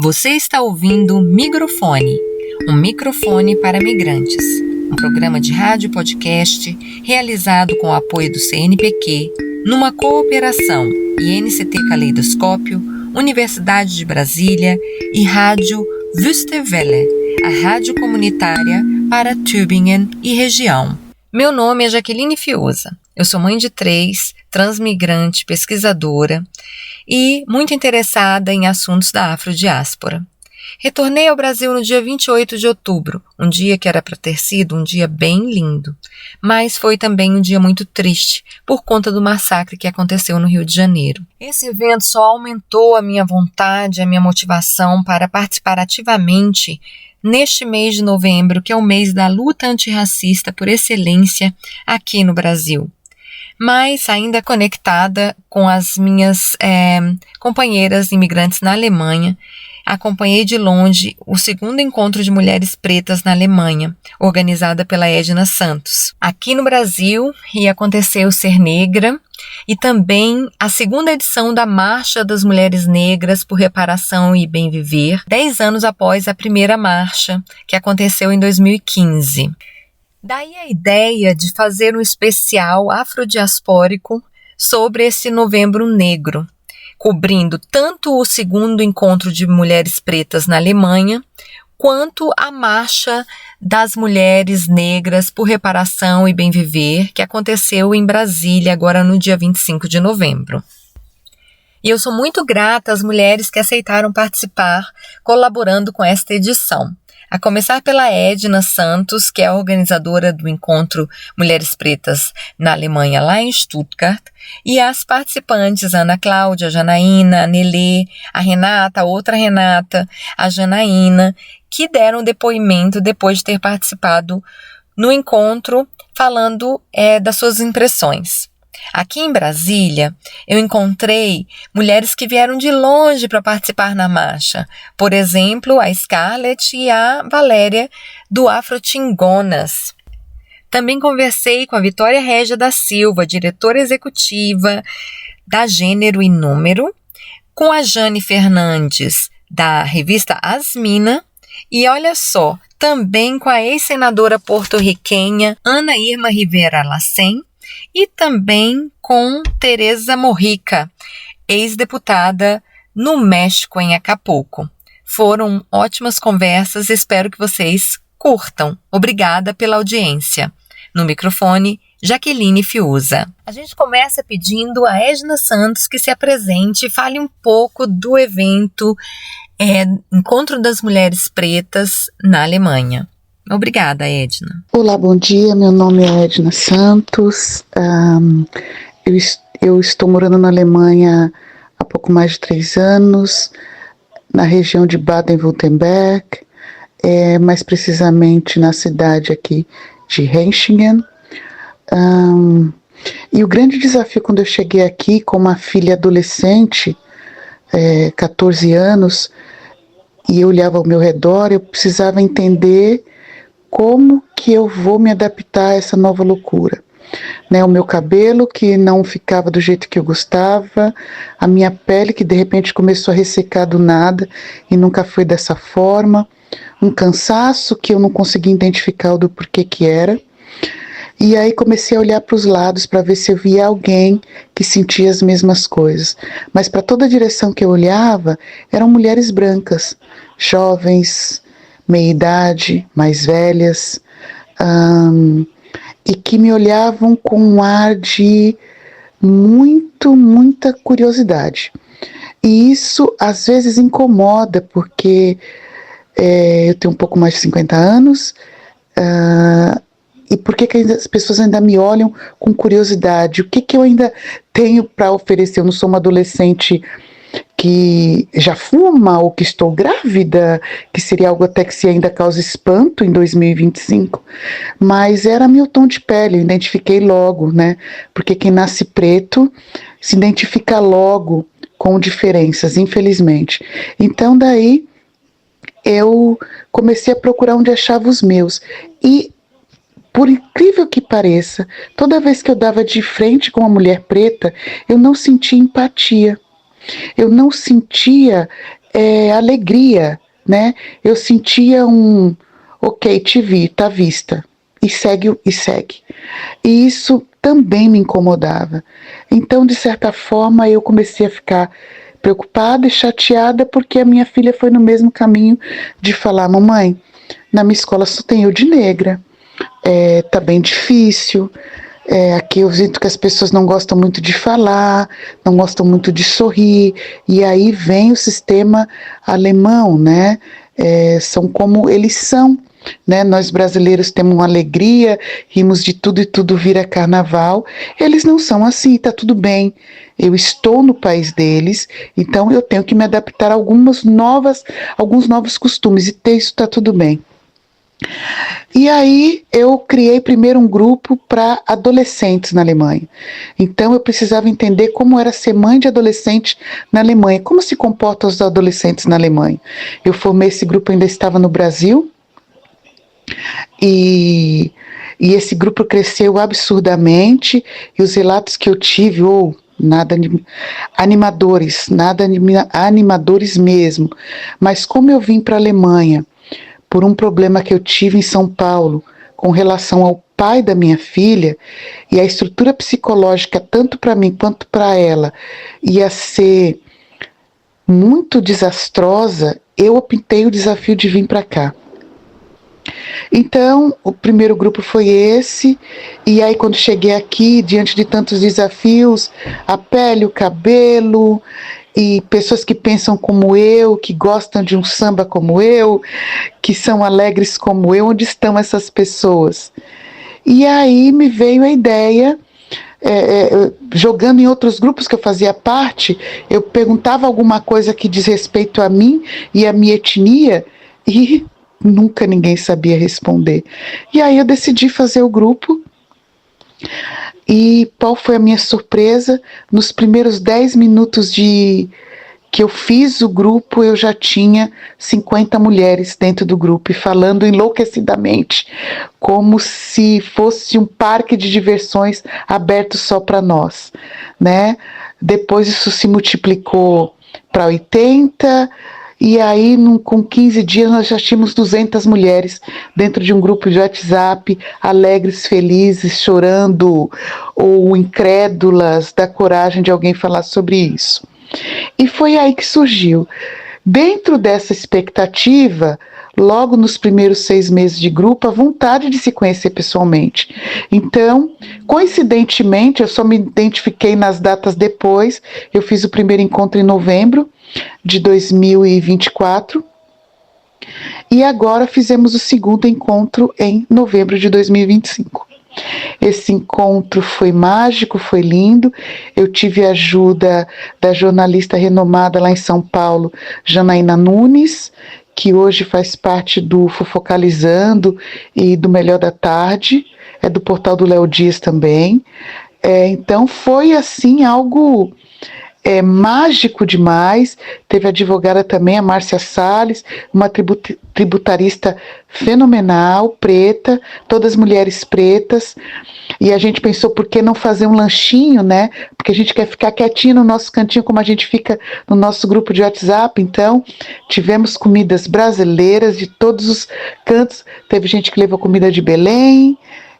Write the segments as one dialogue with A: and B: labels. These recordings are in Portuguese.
A: Você está ouvindo Migrofone, um microfone para migrantes, um programa de rádio podcast realizado com o apoio do CNPq, numa cooperação INCT Caleidoscópio, Universidade de Brasília e Rádio Wüste Welle, a rádio comunitária para Tübingen e região. Meu nome é Jaqueline Fiuza, eu sou mãe de 3, transmigrante, pesquisadora e muito interessada em assuntos da afrodiáspora. Retornei ao Brasil no dia 28 de outubro, um dia que era para ter sido um dia bem lindo, mas foi também um dia muito triste por conta do massacre que aconteceu no Rio de Janeiro. Esse evento só aumentou a minha vontade, a minha motivação para participar ativamente neste mês de novembro, que é o mês da luta antirracista por excelência aqui no Brasil. Mas ainda conectada com as minhas companheiras imigrantes na Alemanha, acompanhei de longe o segundo encontro de mulheres pretas na Alemanha, organizada pela Edna Santos. Aqui no Brasil ia acontecer o Ser Negra e também a segunda edição da Marcha das Mulheres Negras por Reparação e Bem Viver, 10 anos após a primeira marcha, que aconteceu em 2015. Daí a ideia de fazer um especial afrodiaspórico sobre esse Novembro Negro, cobrindo tanto o segundo encontro de mulheres pretas na Alemanha, quanto a Marcha das Mulheres Negras por Reparação e Bem Viver, que aconteceu em Brasília agora no dia 25 de novembro. E eu sou muito grata às mulheres que aceitaram participar, colaborando com esta edição. A começar pela Edna Santos, que é a organizadora do encontro Mulheres Pretas na Alemanha, lá em Stuttgart, e as participantes, a Ana Cláudia, a Janaína, a Nelê, a Renata, a outra Renata, a Janaína, que deram depoimento depois de ter participado no encontro, falando das suas impressões. Aqui em Brasília, eu encontrei mulheres que vieram de longe para participar na marcha. Por exemplo, a Scarlett e a Valéria do Afrotingonas. Também conversei com a Vitória Régia da Silva, diretora executiva da Gênero e Número, com a Jane Fernandes, da revista Asmina, e olha só, também com a ex-senadora porto-riquenha Ana Irma Rivera Lacen, e também com Teresa Morrica, ex-deputada no México, em Acapulco. Foram ótimas conversas, espero que vocês curtam. Obrigada pela audiência. No microfone, Jaqueline Fiuza. A gente começa pedindo a Edna Santos que se apresente e fale um pouco do evento Encontro das Mulheres Pretas na Alemanha. Obrigada, Edna.
B: Olá, bom dia. Meu nome é Edna Santos. Eu estou morando na Alemanha há pouco mais de 3 anos, na região de Baden-Württemberg, mais precisamente na cidade aqui de Hechingen. E o grande desafio quando eu cheguei aqui com uma filha adolescente, 14 anos, e eu olhava ao meu redor, eu precisava entender como que eu vou me adaptar a essa nova loucura, né? O meu cabelo que não ficava do jeito que eu gostava, a minha pele que de repente começou a ressecar do nada e nunca foi dessa forma, um cansaço que eu não conseguia identificar do porquê que era. E aí comecei a olhar para os lados para ver se eu via alguém que sentia as mesmas coisas. Mas para toda a direção que eu olhava, eram mulheres brancas, jovens, meia-idade, mais velhas, e que me olhavam com um ar de muita curiosidade. E isso às vezes incomoda, porque eu tenho um pouco mais de 50 anos, e por que as pessoas ainda me olham com curiosidade? O que eu ainda tenho para oferecer? Eu não sou uma adolescente que já fuma ou que estou grávida, que seria algo até que se ainda causa espanto em 2025, mas era meu tom de pele, eu identifiquei logo, né? Porque quem nasce preto se identifica logo com diferenças, infelizmente. Então daí eu comecei a procurar onde achava os meus, e por incrível que pareça, toda vez que eu dava de frente com uma mulher preta, eu não sentia empatia. Eu não sentia alegria, né? Eu sentia ok, te vi, tá vista, e segue. E isso também me incomodava. Então, de certa forma, eu comecei a ficar preocupada e chateada porque a minha filha foi no mesmo caminho de falar: mamãe, na minha escola só tem eu de negra, tá bem difícil, aqui eu sinto que as pessoas não gostam muito de falar, não gostam muito de sorrir, e aí vem o sistema alemão, né? São como eles são, né? Nós brasileiros temos uma alegria, rimos de tudo e tudo vira carnaval. Eles não são assim, tá tudo bem. Eu estou no país deles, então eu tenho que me adaptar a alguns novos costumes, e ter isso tá tudo bem. E aí eu criei primeiro um grupo para adolescentes na Alemanha. Então eu precisava entender como era ser mãe de adolescente na Alemanha, como se comportam os adolescentes na Alemanha. Eu formei esse grupo, ainda estava no Brasil, e esse grupo cresceu absurdamente, e os relatos que eu tive, nada animadores mesmo. Mas como eu vim para a Alemanha por um problema que eu tive em São Paulo com relação ao pai da minha filha, e a estrutura psicológica, tanto para mim quanto para ela, ia ser muito desastrosa, eu optei o desafio de vir para cá. Então, o primeiro grupo foi esse, e aí quando cheguei aqui, diante de tantos desafios, a pele, o cabelo, e pessoas que pensam como eu, que gostam de um samba como eu, que são alegres como eu, onde estão essas pessoas? E aí me veio a ideia, jogando em outros grupos que eu fazia parte, eu perguntava alguma coisa que diz respeito a mim e a minha etnia, e nunca ninguém sabia responder. E aí eu decidi fazer o grupo, e qual foi a minha surpresa? Nos primeiros 10 minutos que eu fiz o grupo, eu já tinha 50 mulheres dentro do grupo, e falando enlouquecidamente, como se fosse um parque de diversões aberto só para nós, né? Depois isso se multiplicou para 80, e aí com 15 dias nós já tínhamos 200 mulheres dentro de um grupo de WhatsApp, alegres, felizes, chorando ou incrédulas da coragem de alguém falar sobre isso. E foi aí que surgiu. Dentro dessa expectativa, logo nos primeiros 6 meses de grupo, a vontade de se conhecer pessoalmente. Então, coincidentemente, eu só me identifiquei nas datas depois. Eu fiz o primeiro encontro em novembro de 2024, e agora fizemos o segundo encontro em novembro de 2025. Esse encontro foi mágico, foi lindo. Eu tive a ajuda da jornalista renomada lá em São Paulo, Janaína Nunes, que hoje faz parte do Fofocalizando e do Melhor da Tarde, é do portal do Léo Dias também. Então foi assim algo mágico demais. Teve a advogada também, a Márcia Salles, uma tributarista fenomenal, preta, todas mulheres pretas, e a gente pensou, por que não fazer um lanchinho, né? Porque a gente quer ficar quietinho no nosso cantinho, como a gente fica no nosso grupo de WhatsApp. Então tivemos comidas brasileiras de todos os cantos. Teve gente que levou comida de Belém,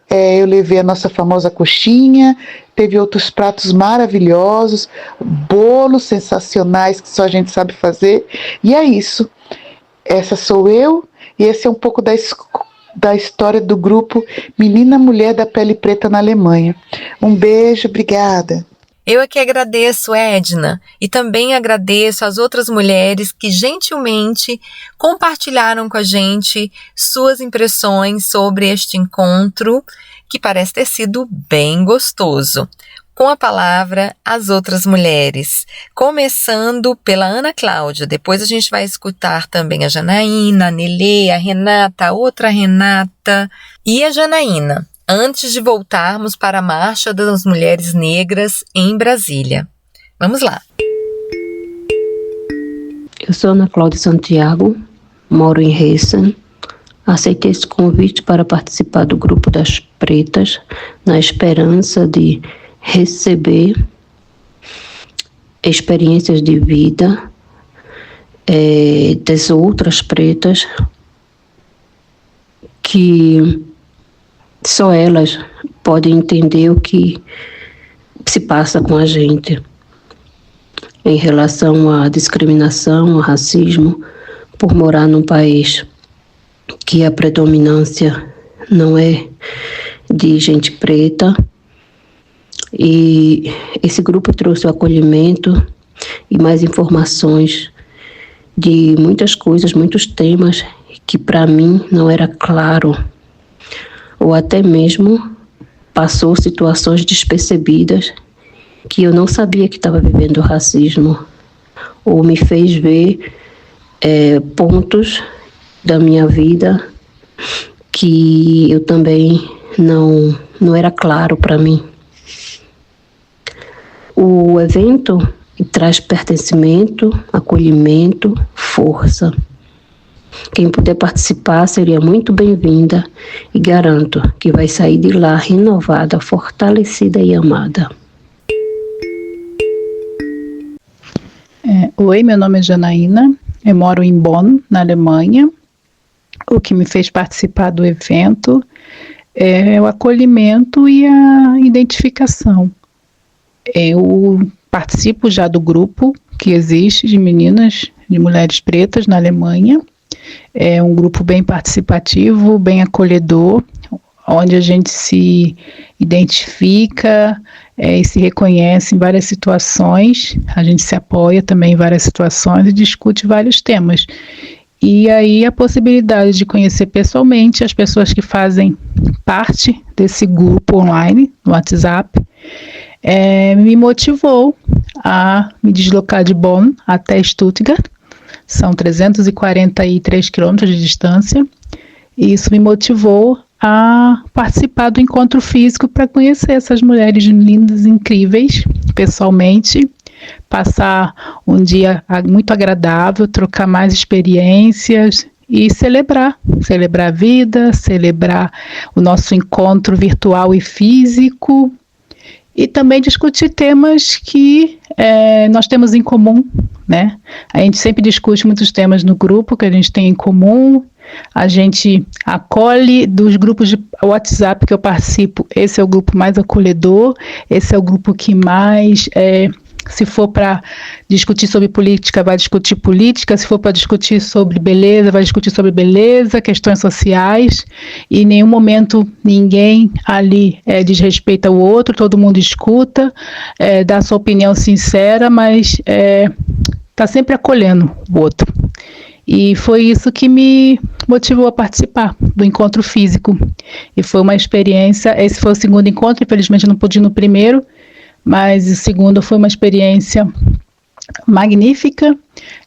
B: eu levei a nossa famosa coxinha, teve outros pratos maravilhosos, bolos sensacionais que só a gente sabe fazer, e é isso. Essa sou eu, e esse é um pouco da história do grupo Menina Mulher da Pele Preta na Alemanha. Um beijo, obrigada.
A: Eu é que agradeço, Edna, e também agradeço às outras mulheres que gentilmente compartilharam com a gente suas impressões sobre este encontro, que parece ter sido bem gostoso. Com a palavra, as outras mulheres, começando pela Ana Cláudia. Depois a gente vai escutar também a Janaína, a Nelê, a Renata, a outra Renata e a Janaína, antes de voltarmos para a Marcha das Mulheres Negras em Brasília. Vamos lá.
C: Eu sou Ana Cláudia Santiago, moro em Hessen. Aceitei esse convite para participar do Grupo das Pretas, na esperança de receber experiências de vida, das outras pretas, que só elas podem entender o que se passa com a gente em relação à discriminação, ao racismo, por morar num país que a predominância não é de gente preta. E esse grupo trouxe o acolhimento e mais informações de muitas coisas, muitos temas que para mim não era claro, ou até mesmo passou situações despercebidas que eu não sabia que estava vivendo racismo, ou me fez ver pontos da minha vida que eu também não era claro para mim. O evento traz pertencimento, acolhimento, força. Quem puder participar seria muito bem-vinda e garanto que vai sair de lá renovada, fortalecida e amada.
D: Oi, meu nome é Janaína, eu moro em Bonn, na Alemanha. O que me fez participar do evento é o acolhimento e a identificação. Eu participo já do grupo que existe de meninas, de mulheres pretas na Alemanha. É um grupo bem participativo, bem acolhedor, onde a gente se identifica e se reconhece em várias situações. A gente se apoia também em várias situações e discute vários temas. E aí a possibilidade de conhecer pessoalmente as pessoas que fazem parte desse grupo online, no WhatsApp, me motivou a me deslocar de Bonn até Stuttgart. São 343 quilômetros de distância, e isso me motivou a participar do encontro físico para conhecer essas mulheres lindas, incríveis, pessoalmente, passar um dia muito agradável, trocar mais experiências e celebrar a vida, celebrar o nosso encontro virtual e físico, e também discutir temas que nós temos em comum, né? A gente sempre discute muitos temas no grupo que a gente tem em comum. A gente acolhe dos grupos de WhatsApp que eu participo. Esse é o grupo mais acolhedor, esse é o grupo que mais, se for para discutir sobre política, vai discutir política, se for para discutir sobre beleza, vai discutir sobre beleza, questões sociais, e em nenhum momento ninguém ali desrespeita o outro, todo mundo escuta, dá sua opinião sincera, mas está sempre acolhendo o outro. E foi isso que me motivou a participar do encontro físico. E foi uma experiência, esse foi o segundo encontro, infelizmente eu não pude ir no primeiro, mas o segundo foi uma experiência magnífica,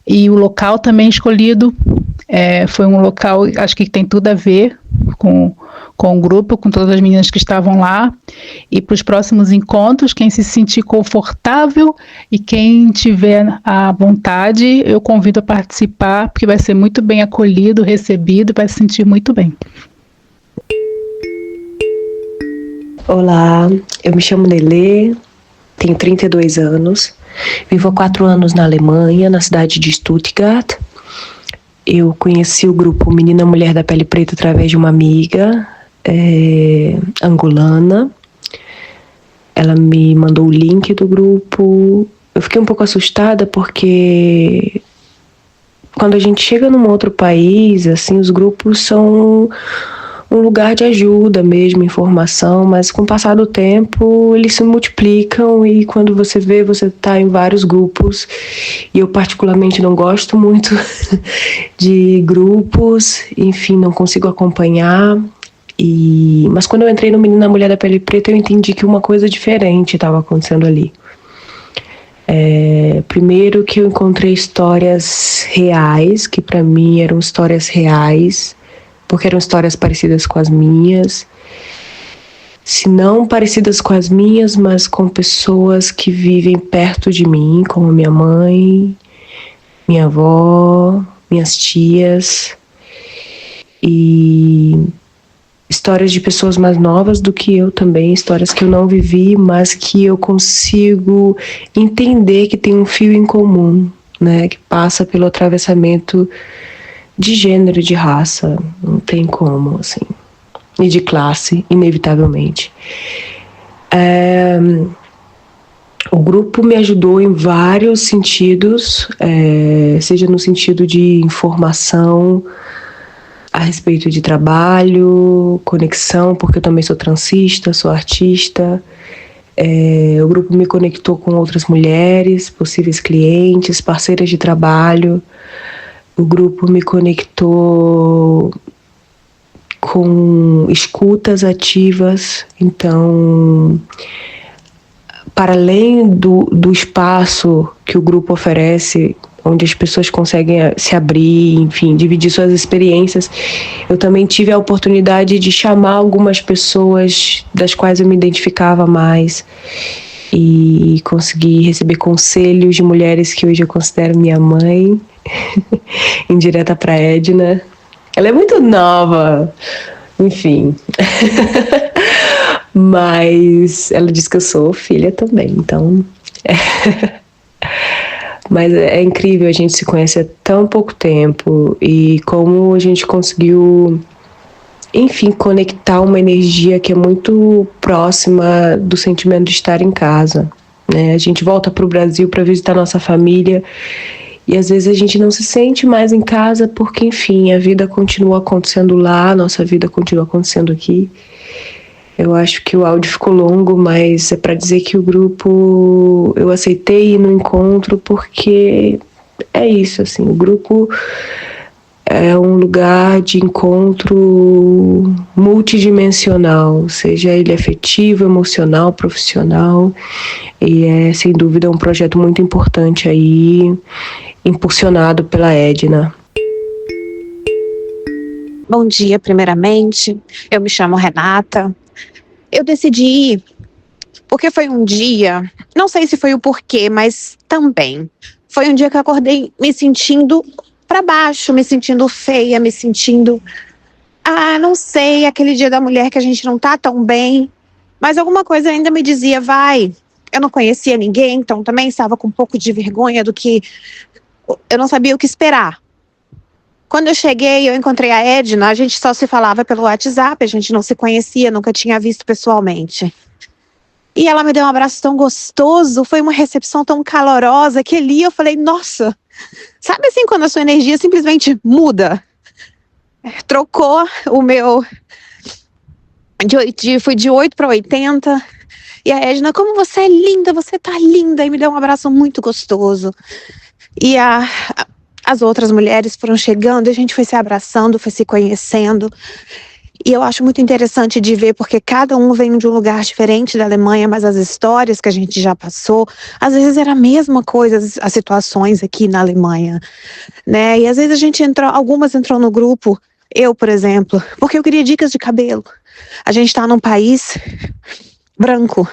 D: e o local também escolhido foi um local, acho que tem tudo a ver com o grupo, com todas as meninas que estavam lá. E para os próximos encontros, quem se sentir confortável e quem tiver a vontade, eu convido a participar, porque vai ser muito bem acolhido, recebido, vai se sentir muito bem.
E: Olá, eu me chamo Nelê, tenho 32 anos, vivo há 4 anos na Alemanha, na cidade de Stuttgart. Eu conheci o grupo Menina Mulher da Pele Preta através de uma amiga angolana. Ela me mandou o link do grupo. Eu fiquei um pouco assustada porque quando a gente chega num outro país, assim, os grupos são um lugar de ajuda mesmo, informação, mas com o passar do tempo eles se multiplicam, e quando você vê, você está em vários grupos, e eu particularmente não gosto muito de grupos, enfim, não consigo acompanhar. Mas quando eu entrei no Menina Mulher da Pele Preta, eu entendi que uma coisa diferente estava acontecendo ali. Primeiro que eu encontrei histórias reais, que para mim eram histórias reais, porque eram histórias parecidas com as minhas, se não parecidas com as minhas, mas com pessoas que vivem perto de mim, como minha mãe, minha avó, minhas tias, e histórias de pessoas mais novas do que eu também, histórias que eu não vivi, mas que eu consigo entender que tem um fio em comum né, que passa pelo atravessamento de gênero, de raça, não tem como, assim, e de classe, inevitavelmente. O grupo me ajudou em vários sentidos, seja no sentido de informação a respeito de trabalho, conexão, porque eu também sou transista, sou artista. O grupo me conectou com outras mulheres, possíveis clientes, parceiras de trabalho. O grupo me conectou com escutas ativas. Então, para além do espaço que o grupo oferece, onde as pessoas conseguem se abrir, enfim, dividir suas experiências, eu também tive a oportunidade de chamar algumas pessoas das quais eu me identificava mais e consegui receber conselhos de mulheres que hoje eu considero minha mãe, indireta para Edna. Ela é muito nova, enfim. Mas ela diz que eu sou filha também, então... Mas é incrível, a gente se conhece há tão pouco tempo e como a gente conseguiu, enfim, conectar uma energia que é muito próxima do sentimento de estar em casa, né? A gente volta para o Brasil para visitar nossa família e às vezes a gente não se sente mais em casa porque, enfim, a vida continua acontecendo lá, nossa vida continua acontecendo aqui. Eu acho que o áudio ficou longo, mas é para dizer que o grupo, eu aceitei ir no encontro porque é isso, assim, o grupo é um lugar de encontro multidimensional, seja ele afetivo, emocional, profissional, e é sem dúvida um projeto muito importante aí, impulsionado pela Edna.
F: Bom dia, primeiramente, eu me chamo Renata. Eu decidi ir porque foi um dia, não sei se foi o porquê, mas também foi um dia que eu acordei me sentindo para baixo, me sentindo feia, me sentindo, não sei, aquele dia da mulher que a gente não tá tão bem, mas alguma coisa ainda me dizia, vai. Eu não conhecia ninguém, então também estava com um pouco de vergonha do que eu não sabia o que esperar. Quando eu cheguei, eu encontrei a Edna, a gente só se falava pelo WhatsApp, a gente não se conhecia, nunca tinha visto pessoalmente. E ela me deu um abraço tão gostoso, foi uma recepção tão calorosa, que ali eu falei, nossa, sabe assim quando a sua energia simplesmente muda? Trocou o meu, fui de 8 para 80, e a Edna, como você é linda, você tá linda, e me deu um abraço muito gostoso. E as outras mulheres foram chegando, a gente foi se abraçando, foi se conhecendo. E eu acho muito interessante de ver, porque cada um vem de um lugar diferente da Alemanha, mas as histórias que a gente já passou, às vezes era a mesma coisa, as situações aqui na Alemanha, né? E às vezes a gente algumas entrou no grupo, eu, por exemplo, porque eu queria dicas de cabelo. A gente tá num país branco.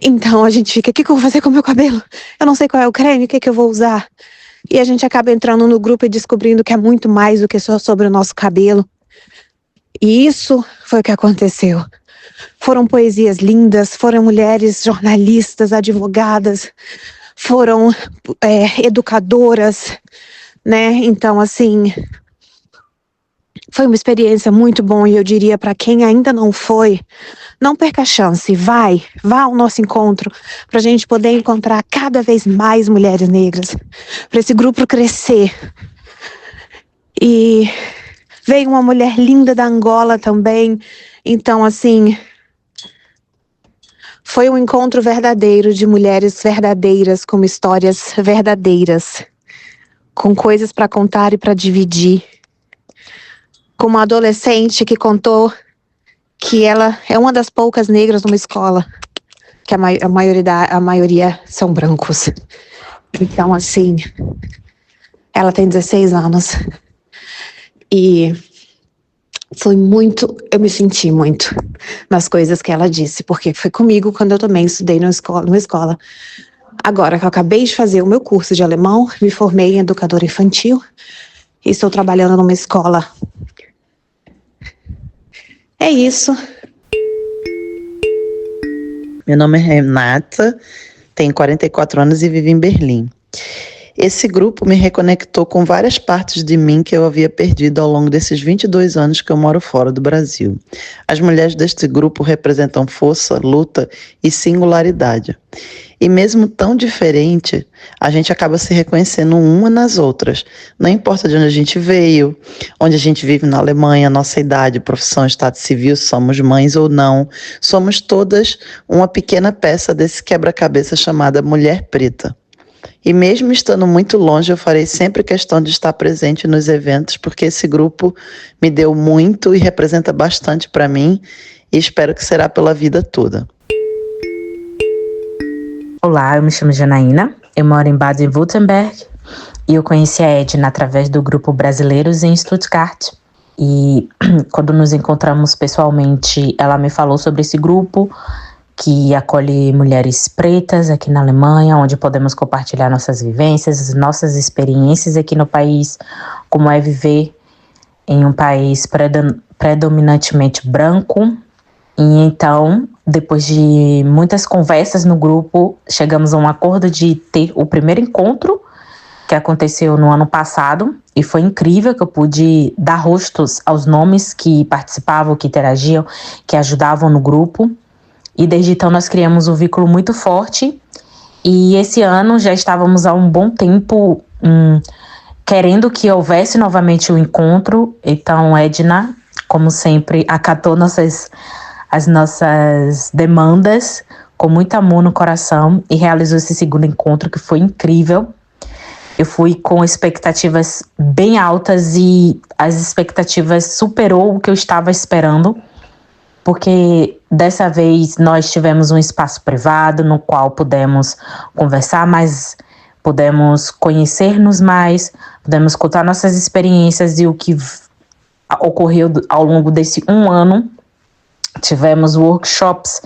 F: Então a gente fica, o que eu vou fazer com o meu cabelo? Eu não sei qual é o creme, o que eu vou usar? E a gente acaba entrando no grupo e descobrindo que é muito mais do que só sobre o nosso cabelo. E isso foi o que aconteceu. Foram poesias lindas, foram mulheres jornalistas, advogadas, foram educadoras, né? Então, assim, foi uma experiência muito boa e eu diria para quem ainda não foi, não perca a chance, vá ao nosso encontro, para a gente poder encontrar cada vez mais mulheres negras, para esse grupo crescer. E veio uma mulher linda da Angola também, então assim, foi um encontro verdadeiro de mulheres verdadeiras, com histórias verdadeiras, com coisas para contar e para dividir. Com uma adolescente que contou que ela é uma das poucas negras numa escola, que a maioria são brancos. Então, assim, ela tem 16 anos. E eu me senti muito nas coisas que ela disse, porque foi comigo quando eu também estudei numa escola. Agora que eu acabei de fazer o meu curso de alemão, me formei em educadora infantil e estou trabalhando numa escola. É isso.
G: Meu nome é Renata, tenho 44 anos e vivo em Berlim.
B: Esse grupo me reconectou com várias partes de mim que eu havia perdido ao longo desses 22 anos que eu moro fora do Brasil. As mulheres deste grupo representam força, luta e singularidade. E mesmo tão diferente, a gente acaba se reconhecendo uma nas outras. Não importa de onde a gente veio, onde a gente vive na Alemanha, nossa idade, profissão, estado civil, somos mães ou não, somos todas uma pequena peça desse quebra-cabeça chamada Mulher Preta. E mesmo estando muito longe, eu farei sempre questão de estar presente nos eventos, porque esse grupo me deu muito e representa bastante para mim, e espero que será pela vida toda.
G: Olá, eu me chamo Janaína, eu moro em Baden-Württemberg e eu conheci a Edna através do grupo Brasileiros em Stuttgart. E quando nos encontramos pessoalmente, ela me falou sobre esse grupo que acolhe mulheres pretas aqui na Alemanha, onde podemos compartilhar nossas vivências, nossas experiências aqui no país, como é viver em um país predominantemente branco. E então, depois de muitas conversas no grupo, chegamos a um acordo de ter o primeiro encontro, que aconteceu no ano passado, e foi incrível que eu pude dar rostos aos nomes que participavam, que interagiam, que ajudavam no grupo. E desde então nós criamos um vínculo muito forte, e esse ano já estávamos há um bom tempo querendo que houvesse novamente o encontro. Então Edna, como sempre, acatou as nossas demandas com muito amor no coração e realizou esse segundo encontro, que foi incrível. Eu fui com expectativas bem altas e as expectativas superou o que eu estava esperando, porque dessa vez nós tivemos um espaço privado no qual pudemos conversar mais, pudemos conhecer-nos mais, pudemos contar nossas experiências e o que ocorreu ao longo desse um ano. Tivemos workshops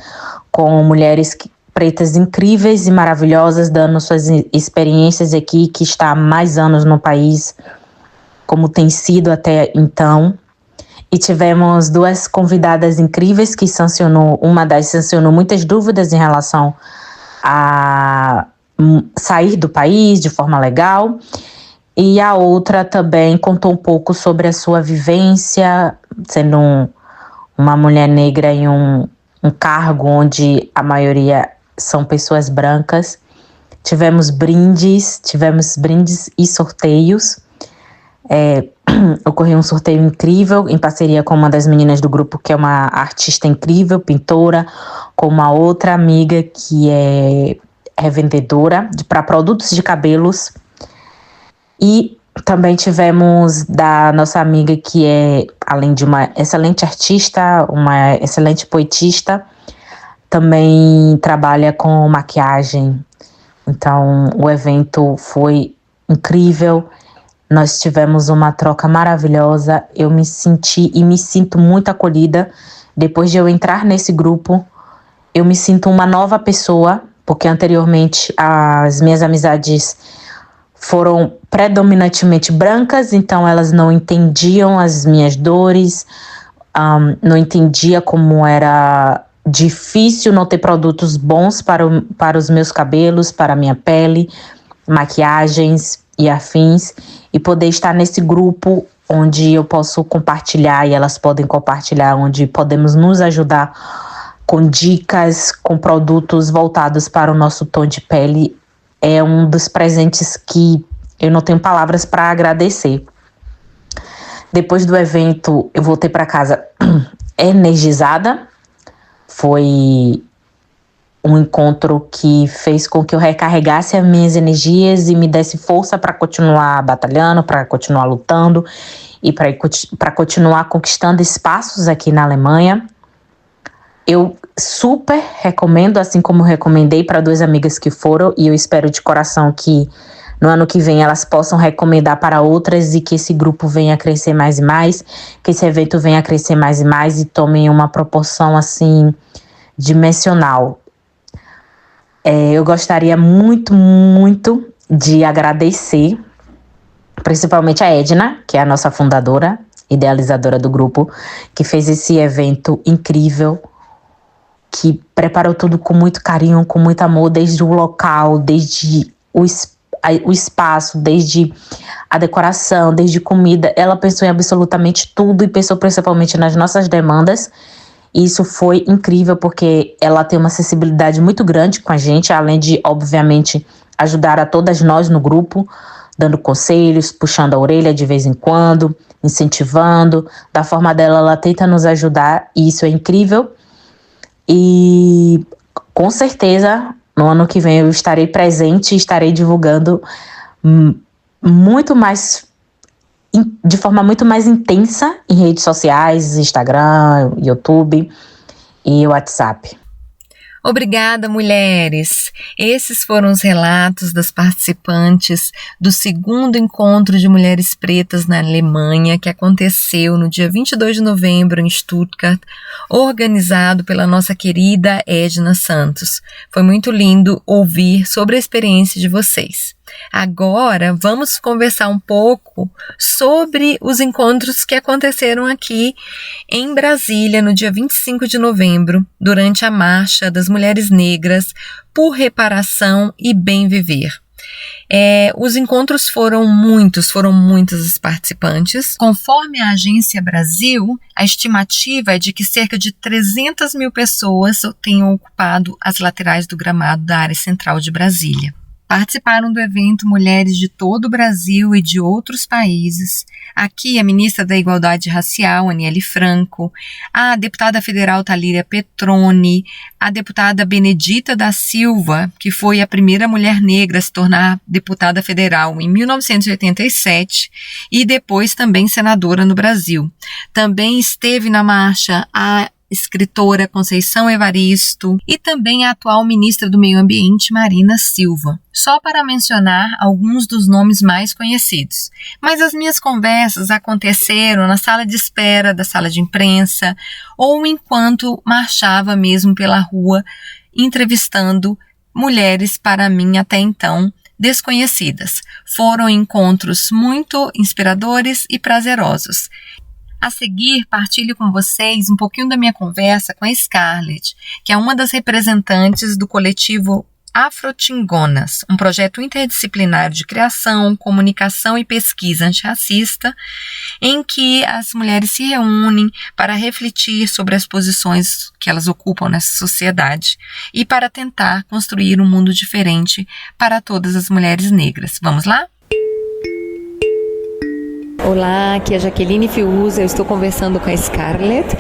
G: com mulheres pretas incríveis e maravilhosas, dando suas experiências aqui, que está há mais anos no país, como tem sido até então. E tivemos duas convidadas incríveis que uma das sancionou muitas dúvidas em relação a sair do país de forma legal, e a outra também contou um pouco sobre a sua vivência, sendo uma mulher negra em um cargo onde a maioria são pessoas brancas. Tivemos brindes e sorteios. Ocorreu um sorteio incrível em parceria com uma das meninas do grupo, que é uma artista incrível, pintora, com uma outra amiga que é revendedora para produtos de cabelos. E também tivemos da nossa amiga, que é, além de uma excelente artista, uma excelente poetista, também trabalha com maquiagem. Então o evento foi incrível. Nós tivemos uma troca maravilhosa. Eu me senti e me sinto muito acolhida. Depois de eu entrar nesse grupo, eu me sinto uma nova pessoa, porque anteriormente as minhas amizades foram predominantemente brancas, então elas não entendiam as minhas dores, não entendia como era difícil não ter produtos bons para os meus cabelos, para a minha pele, maquiagens e afins, e poder estar nesse grupo onde eu posso compartilhar e elas podem compartilhar, onde podemos nos ajudar com dicas, com produtos voltados para o nosso tom de pele, é um dos presentes que eu não tenho palavras para agradecer. Depois do evento, eu voltei para casa energizada. Foi um encontro que fez com que eu recarregasse as minhas energias e me desse força para continuar batalhando, para continuar lutando e para continuar conquistando espaços aqui na Alemanha. Eu super recomendo, assim como recomendei para duas amigas que foram, e eu espero de coração que no ano que vem elas possam recomendar para outras e que esse grupo venha a crescer mais e mais, que esse evento venha a crescer mais e mais e tome uma proporção assim dimensional. Eu gostaria muito, muito de agradecer principalmente a Edna, que é a nossa fundadora, idealizadora do grupo, que fez esse evento incrível, que preparou tudo com muito carinho, com muito amor, desde o local, desde o espaço, desde a decoração, desde comida. Ela pensou em absolutamente tudo e pensou principalmente nas nossas demandas. E isso foi incrível porque ela tem uma acessibilidade muito grande com a gente, além de, obviamente, ajudar a todas nós no grupo, dando conselhos, puxando a orelha de vez em quando, incentivando. Da forma dela, ela tenta nos ajudar e isso é incrível. E com certeza, no ano que vem eu estarei presente e estarei divulgando muito mais, de forma muito mais intensa em redes sociais, Instagram, YouTube e WhatsApp.
A: Obrigada, mulheres! Esses foram os relatos das participantes do segundo encontro de mulheres pretas na Alemanha, que aconteceu no dia 22 de novembro em Stuttgart, organizado pela nossa querida Edna Santos. Foi muito lindo ouvir sobre a experiência de vocês. Agora vamos conversar um pouco sobre os encontros que aconteceram aqui em Brasília no dia 25 de novembro, durante a Marcha das Mulheres Negras por Reparação e Bem Viver. Os encontros foram muitas as participantes. Conforme a Agência Brasil, a estimativa é de que cerca de 300 mil pessoas tenham ocupado as laterais do gramado da área central de Brasília. Participaram do evento mulheres de todo o Brasil e de outros países. Aqui a ministra da Igualdade Racial, Aniele Franco, a deputada federal Thalíria Petroni, a deputada Benedita da Silva, que foi a primeira mulher negra a se tornar deputada federal em 1987 e depois também senadora no Brasil. Também esteve na marcha a escritora Conceição Evaristo e também a atual ministra do Meio Ambiente, Marina Silva. Só para mencionar alguns dos nomes mais conhecidos. Mas as minhas conversas aconteceram na sala de espera da sala de imprensa ou enquanto marchava mesmo pela rua, entrevistando mulheres, para mim até então desconhecidas. Foram encontros muito inspiradores e prazerosos. A seguir, partilho com vocês um pouquinho da minha conversa com a Scarlett, que é uma das representantes do coletivo Afrotingonas, um projeto interdisciplinar de criação, comunicação e pesquisa antirracista, em que as mulheres se reúnem para refletir sobre as posições que elas ocupam nessa sociedade e para tentar construir um mundo diferente para todas as mulheres negras. Vamos lá? Olá, aqui é a Jaqueline Fiuza, eu estou conversando com a Scarlett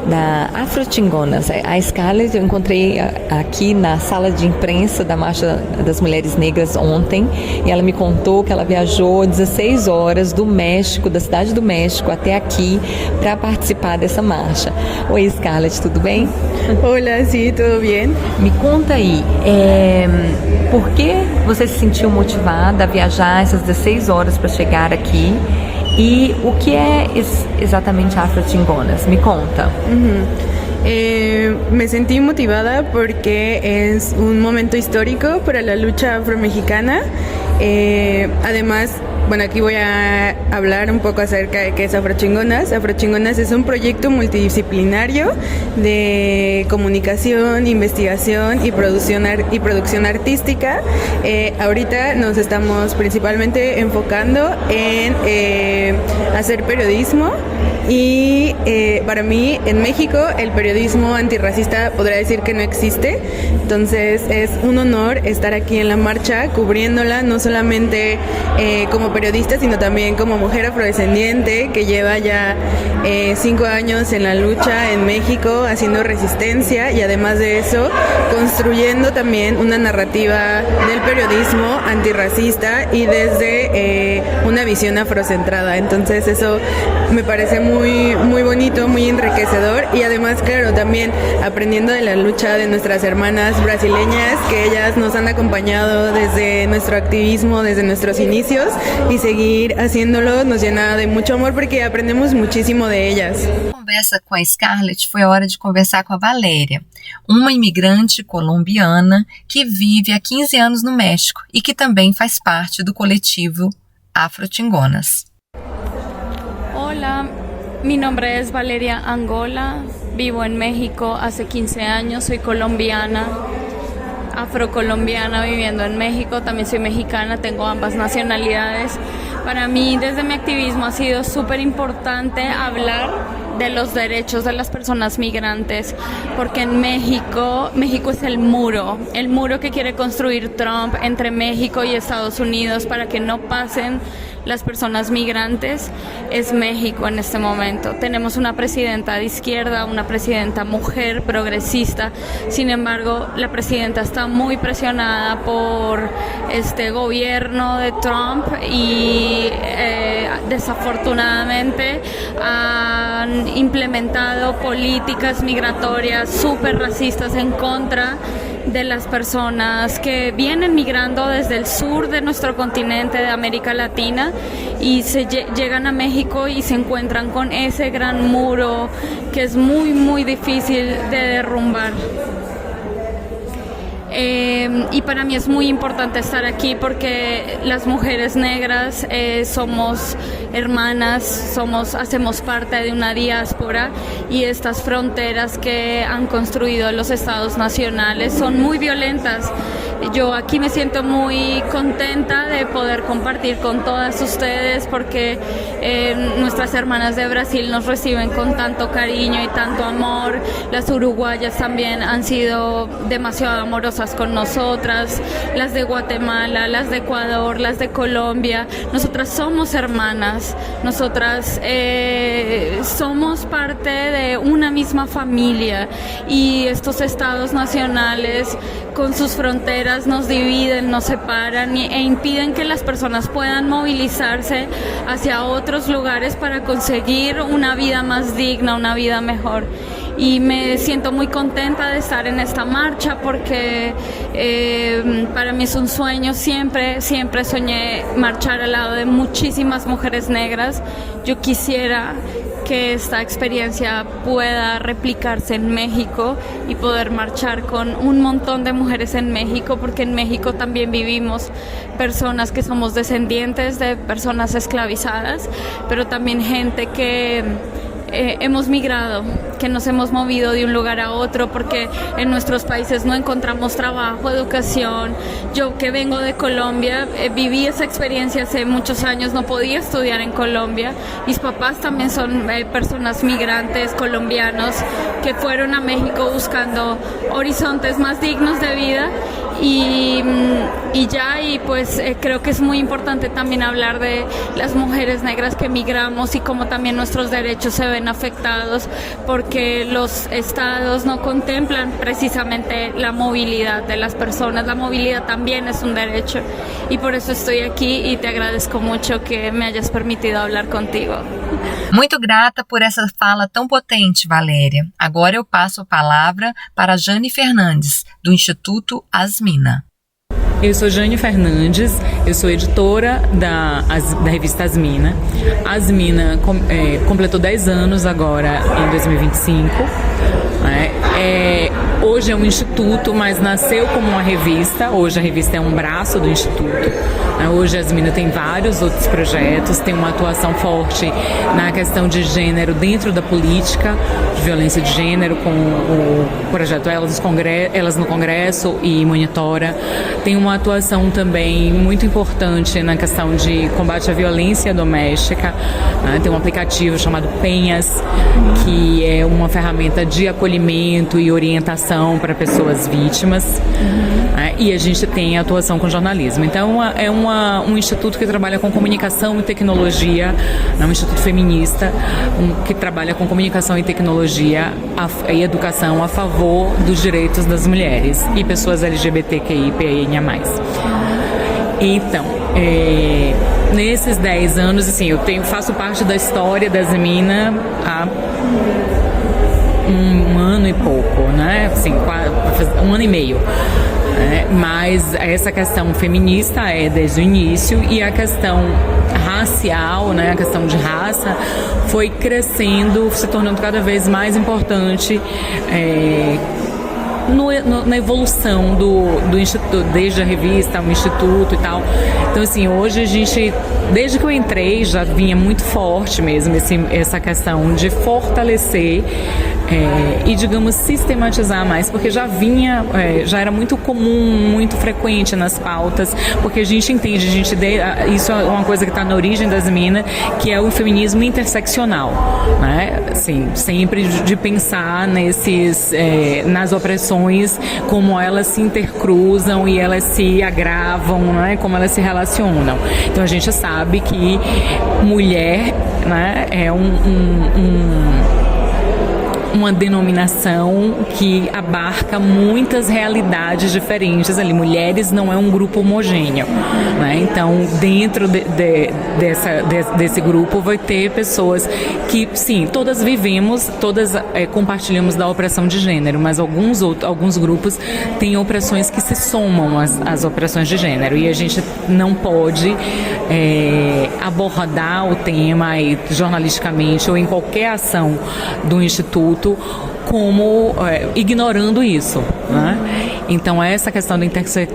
A: da Afrotingonas. A Scarlett eu encontrei aqui na sala de imprensa da Marcha das Mulheres Negras ontem e ela me contou que ela viajou 16 horas do México, da cidade do México até aqui para participar dessa marcha. Oi Scarlett, tudo bem?
H: Olá, sim, tudo bem?
A: Me conta aí, por que você se sentiu motivada a viajar essas 16 horas para chegar aqui? E o que é exatamente Afrotingonas? Me conta.
H: Me sentí motivada porque es un momento histórico para la lucha afromexicana. Además, bueno, aquí voy a hablar un poco acerca de qué es Afrochingonas. Afrochingonas es un proyecto multidisciplinario de comunicación, investigación y producción artística. Ahorita nos estamos principalmente enfocando en hacer periodismo y para mí en México el periodismo antirracista podría decir que no existe. Entonces es un honor estar aquí en la marcha cubriéndola, no solamente como periodista, sino también como mujer afrodescendiente que lleva ya 5 años en la lucha en México haciendo resistencia y además de eso construyendo también una narrativa del periodismo antirracista y desde una visión afrocentrada. Entonces eso me parece muy bonito, muy enriquecedor y además, claro, también aprendiendo de la lucha de nuestras hermanas brasileñas, que ellas nos han acompañado desde nuestro activismo, desde nuestros inicios, y seguir haciéndolo nos llena de mucho amor porque aprendemos muchísimo de ellas.
A: A conversa com a Scarlett foi a hora de conversar com a Valéria, uma imigrante colombiana que vive há 15 anos no México e que também faz parte do coletivo Afrotingonas.
I: Hola, mi nombre es Valeria Angola, vivo en México hace 15 años, soy colombiana afrocolombiana viviendo en México, también soy mexicana, tengo ambas nacionalidades. Para mí, desde mi activismo, ha sido súper importante hablar de los derechos de las personas migrantes, porque en México es el muro que quiere construir Trump entre México y Estados Unidos para que no pasen las personas migrantes, es México en este momento. Tenemos una presidenta de izquierda, una presidenta mujer, progresista. Sin embargo, la presidenta está muy presionada por este gobierno de Trump y desafortunadamente han implementado políticas migratorias súper racistas en contra de las personas que vienen migrando desde el sur de nuestro continente, de América Latina, y llegan a México y se encuentran con ese gran muro que es muy, muy difícil de derrumbar. Y para mí es muy importante estar aquí porque las mujeres negras somos hermanas, hacemos parte de una diáspora, y estas fronteras que han construido los estados nacionales son muy violentas. Yo aquí me siento muy contenta de poder compartir con todas ustedes porque nuestras hermanas de Brasil nos reciben con tanto cariño y tanto amor. Las uruguayas también han sido demasiado amorosas con nosotras, las de Guatemala, las de Ecuador, las de Colombia. Nosotras somos hermanas, nosotras somos parte de una misma familia, y estos estados nacionales con sus fronteras nos dividen, nos separan e impiden que las personas puedan movilizarse hacia otros lugares para conseguir una vida más digna, una vida mejor. Y me siento muy contenta de estar en esta marcha porque para mí es un sueño, siempre soñé marchar al lado de muchísimas mujeres negras. Yo quisiera que esta experiencia pueda replicarse en México y poder marchar con un montón de mujeres en México, porque en México también vivimos personas que somos descendientes de personas esclavizadas, pero también gente que hemos migrado, que nos hemos movido de un lugar a otro porque en nuestros países no encontramos trabajo, educación. Yo que vengo de Colombia, viví esa experiencia hace muchos años, no podía estudiar en Colombia. Mis papás también son personas migrantes colombianos que fueron a México buscando horizontes más dignos de vida. Y pues creo que es muy importante también hablar de las mujeres negras que migramos y cómo también nuestros derechos se ven afectados porque los estados no contemplan precisamente la movilidad de las personas. La movilidad también es un derecho y por eso estoy aquí y te agradezco mucho que me hayas permitido hablar contigo.
A: Muito grata por essa fala tão potente, Valéria. Agora eu passo a palavra para Jane Fernandes, do Instituto Asmina.
J: Eu sou Jane Fernandes, eu sou editora da revista Asmina. A Asmina completou 10 anos agora em 2025. Hoje é um instituto, mas nasceu como uma revista. Hoje a revista é um braço do instituto. Hoje a Asmina tem vários outros projetos, tem uma atuação forte na questão de gênero dentro da política, de violência de gênero, com o projeto Elas no Congresso e Monitora. Tem uma atuação também muito importante na questão de combate à violência doméstica. Tem um aplicativo chamado Penhas, que é uma ferramenta de acolhimento e orientação para pessoas vítimas. E a gente tem atuação com jornalismo. Então é um instituto que trabalha com comunicação e tecnologia, é um instituto feminista que trabalha com comunicação e tecnologia e educação a favor dos direitos das mulheres e pessoas LGBTQIA+. Então, nesses 10 anos, assim, faço parte da história da Asmina há um ano e pouco, né? Assim, um ano e meio. Mas essa questão feminista é desde o início e a questão racial, né, a questão de raça foi crescendo, se tornando cada vez mais importante na evolução do instituto, desde a revista, o instituto e tal. Então, assim, hoje a gente, desde que eu entrei, já vinha muito forte mesmo essa questão de fortalecer e, digamos, sistematizar mais, porque já era muito comum, muito frequente nas pautas, porque a gente entende, isso é uma coisa que está na origem das minas, que é o feminismo interseccional, né? Assim, sempre de pensar nas opressões, como elas se intercruzam e elas se agravam, né? Como elas se relacionam. Então a gente sabe que mulher, né, é uma denominação que abarca muitas realidades diferentes ali. Mulheres não é um grupo homogêneo, né? Então, dentro desse grupo vai ter pessoas que, sim, todas vivemos, todas compartilhamos da opressão de gênero, mas alguns grupos têm opressões que se somam às opressões de gênero, e a gente não pode abordar o tema jornalisticamente ou em qualquer ação do Instituto como ignorando isso, né? Então essa questão da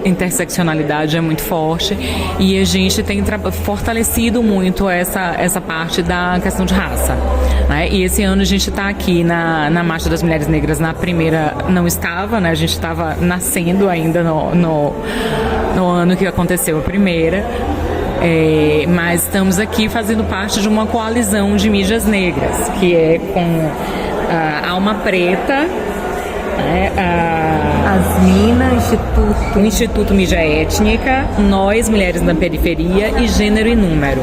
J: interseccionalidade é muito forte, e a gente tem fortalecido muito essa parte da questão de raça, né? E esse ano a gente está aqui na Marcha das Mulheres Negras. Na primeira não estava, né? A gente estava nascendo ainda no ano que aconteceu a primeira. Mas estamos aqui fazendo parte de uma coalizão de mídias negras, que é com a Alma Preta,
A: Asmina,
J: Instituto Mídia Étnica, Nós, Mulheres na Periferia e Gênero e Número.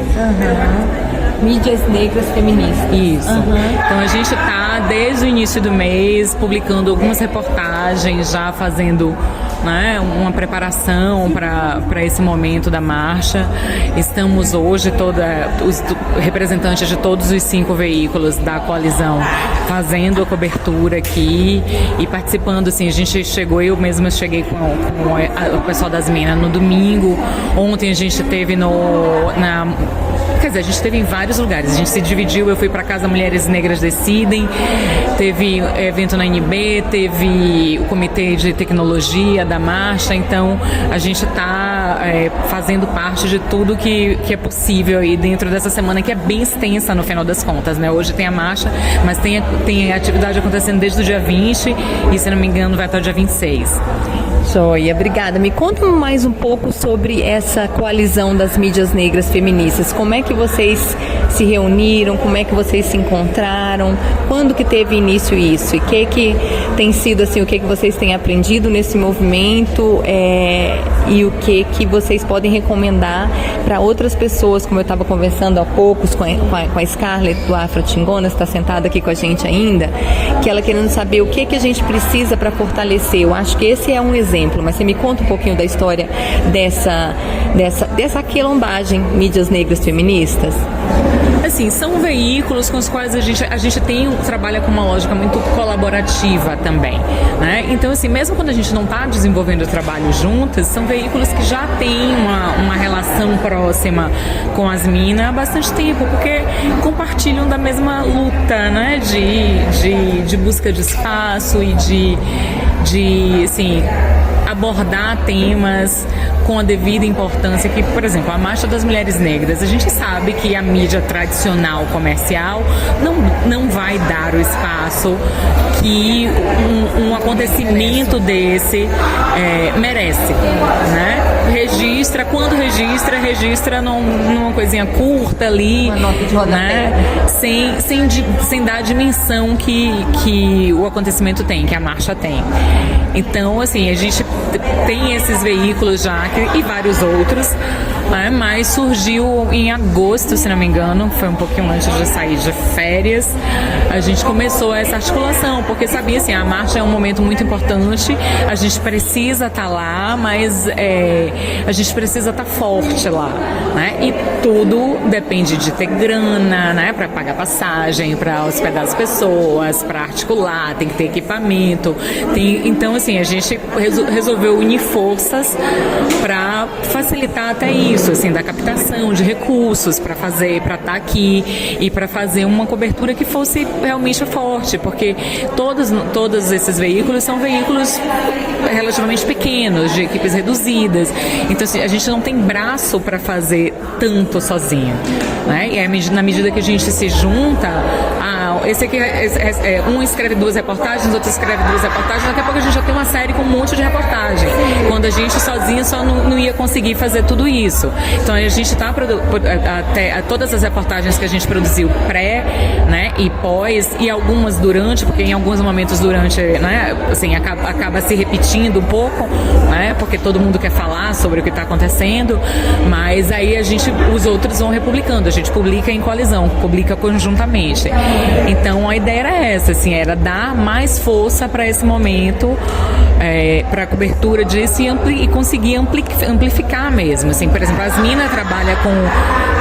A: Mídias Negras Feministas.
J: Isso. Então a gente está desde o início do mês publicando algumas reportagens, já fazendo, né, uma preparação para esse momento da marcha. Estamos hoje os representantes de todos os 5 veículos da coalizão fazendo a cobertura aqui e participando. Assim, a gente chegou, eu mesma cheguei com o pessoal das minas no domingo. Ontem a gente teve quer dizer, a gente esteve em vários lugares, a gente se dividiu. Eu fui para Casa Mulheres Negras Decidem, teve evento na NB, teve o Comitê de Tecnologia da Marcha. Então a gente está fazendo parte de tudo que é possível aí dentro dessa semana, que é bem extensa no final das contas, né? Hoje tem a marcha, mas tem atividade acontecendo desde o dia 20 e, se não me engano, vai até o dia 26.
A: Joia, obrigada. Me conta mais um pouco sobre essa coalizão das mídias negras feministas. Como é que vocês se reuniram? Como é que vocês se encontraram? Quando que teve início isso? E o que tem sido, assim, o que vocês têm aprendido nesse movimento, e o que vocês podem recomendar para outras pessoas, como eu estava conversando há poucos com a Scarlett do Afro Chingonas, está sentada aqui com a gente ainda, que ela querendo saber o que a gente precisa para fortalecer. Eu acho que esse é um exemplo, mas você me conta um pouquinho da história dessa quilombagem mídias negras feministas?
J: Assim, são veículos com os quais a gente trabalha com uma lógica muito colaborativa também, né? Então, assim, mesmo quando a gente não está desenvolvendo o trabalho juntas, são veículos que já têm uma relação próxima com as minas há bastante tempo, porque compartilham da mesma luta, né? De busca de espaço e de assim, abordar temas com a devida importância, que, por exemplo, a Marcha das Mulheres Negras, a gente sabe que a mídia tradicional comercial não vai dar o espaço que um acontecimento desse merece, né? Quando registra numa coisinha curta ali, uma nota de rodapé, né? Sem dar a dimensão que o acontecimento tem, que a marcha tem. Então, assim, a gente tem esses veículos já e vários outros, né? Mas surgiu em agosto, se não me engano, foi um pouquinho antes de sair de férias, a gente começou essa articulação, porque sabia, assim, a marcha é um momento muito importante, a gente precisa estar lá, mas a gente precisa estar forte lá, né? E tudo depende de ter grana, né? Para pagar passagem, para hospedar as pessoas, para articular, tem que ter equipamento, então, assim, a gente resolveu unir forças para facilitar até isso. esforço assim da captação de recursos para estar aqui e para fazer uma cobertura que fosse realmente forte, porque todos esses veículos são veículos relativamente pequenos, de equipes reduzidas. Então assim, a gente não tem braço para fazer tanto sozinho, né? E aí, na medida que a gente se junta, esse aqui um escreve 2 reportagens, outro escreve 2 reportagens, daqui a pouco a gente já tem uma série com um monte de reportagem, quando a gente sozinha só não ia conseguir fazer tudo isso. Então a gente está até todas as reportagens que a gente produziu pré, né, e pós, e algumas durante, porque em alguns momentos durante, né, assim, acaba se repetindo um pouco, né, porque todo mundo quer falar sobre o que está acontecendo, mas aí os outros vão republicando, a gente publica em coalizão, publica conjuntamente. Então a ideia era essa, assim, era dar mais força para esse momento, para a cobertura disso e conseguir amplificar mesmo. Assim, por exemplo, a Asmina trabalha